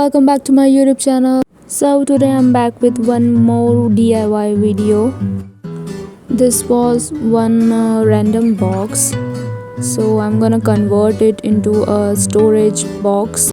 welcome back to my YouTube channel. So today I'm back with one more DIY video. This was one random box, so I'm gonna convert it into a storage box.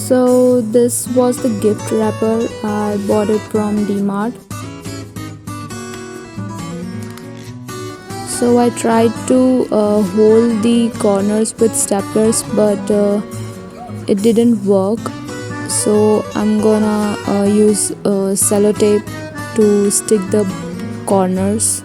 So this was the gift wrapper. I bought it from DMart. So I tried to hold the corners with staplers, but it didn't work. So I'm gonna use sellotape to stick the corners.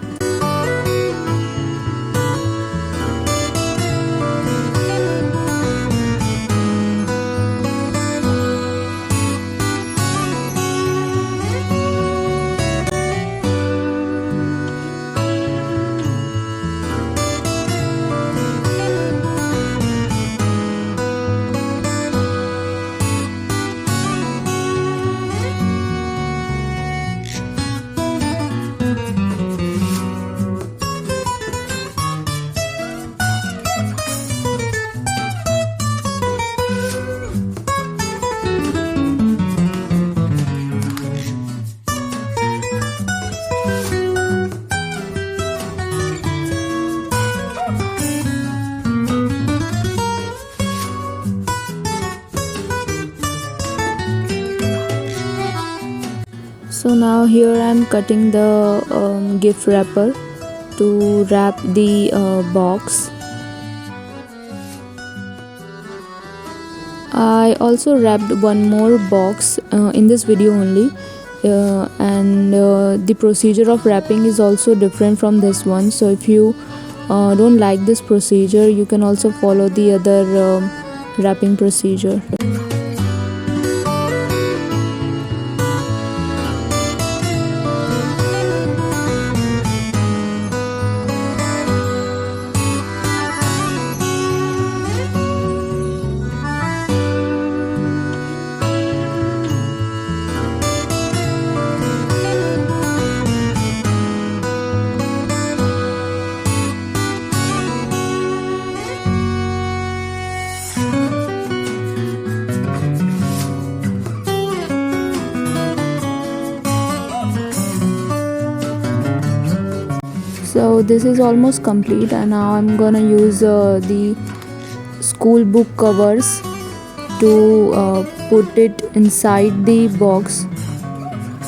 So now here I am cutting the gift wrapper to wrap the box. I also wrapped one more box in this video only, and the procedure of wrapping is also different from this one. So if you don't like this procedure, you can also follow the other wrapping procedure. So this is almost complete, and now I'm gonna use the school book covers to put it inside the box.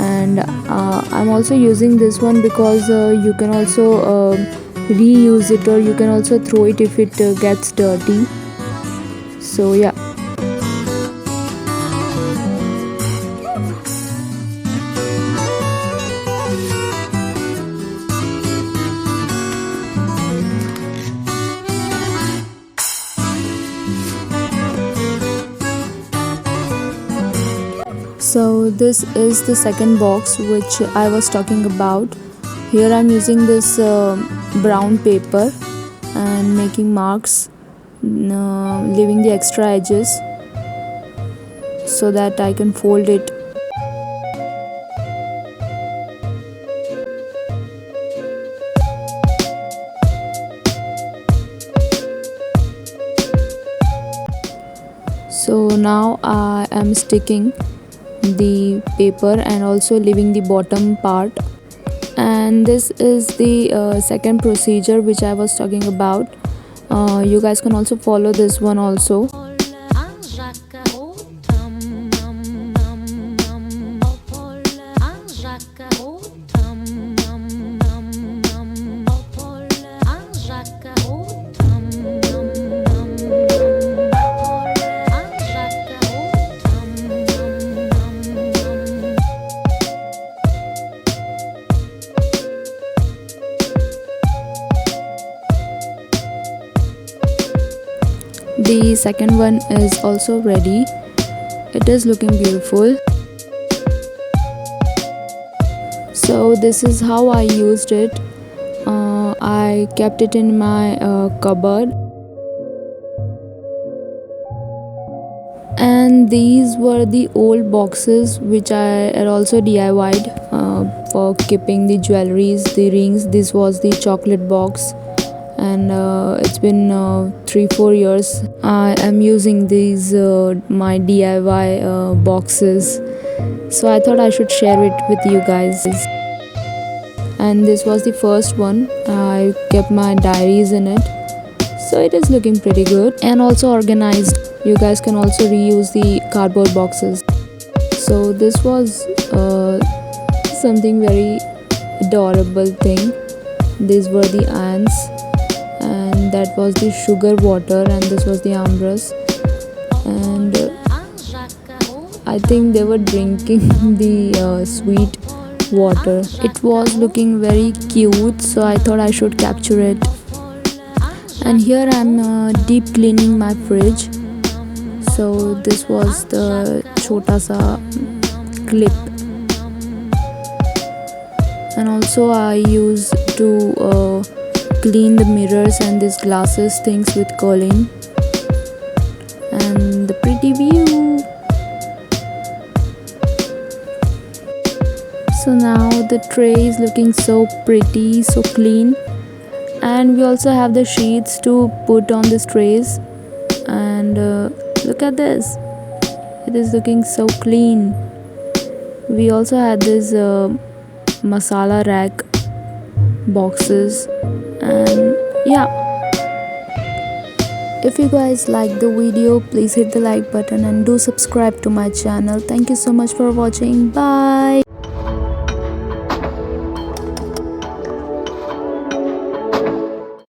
And I'm also using this one because you can also reuse it, or you can also throw it if it gets dirty. So yeah. So this is the second box which I was talking about. Here I'm using this brown paper and making marks, leaving the extra edges so that I can fold it. So now I am sticking the paper and also leaving the bottom part, and this is the second procedure which I was talking about. You guys can also follow this one also. The second one is also ready. It is looking beautiful. So this is how I used it. I kept it in my cupboard. And these were the old boxes which I had also DIY'd for keeping the jewelries, the rings. This was the chocolate box, and it's been 3-4 years I am using these my DIY boxes, so I thought I should share it with you guys. And this was the first one. I kept my diaries in it, so it is looking pretty good and also organized. You guys can also reuse the cardboard boxes. So this was something very adorable thing. These were the ants, and that was the sugar water, and this was the ambrus, and I think they were drinking the sweet water. It was looking very cute, so I thought I should capture it. And here I'm deep cleaning my fridge. So this was the chota sa clip, and also I used to clean the mirrors and these glasses things with Colleen. And the pretty view. So now the tray is looking so pretty, so clean, and we also have the sheets to put on these trays. And look at this, it is looking so clean. We also had this masala rack boxes, and yeah. If you guys like the video, please hit the like button and do subscribe to my channel. Thank you so much for watching. Bye.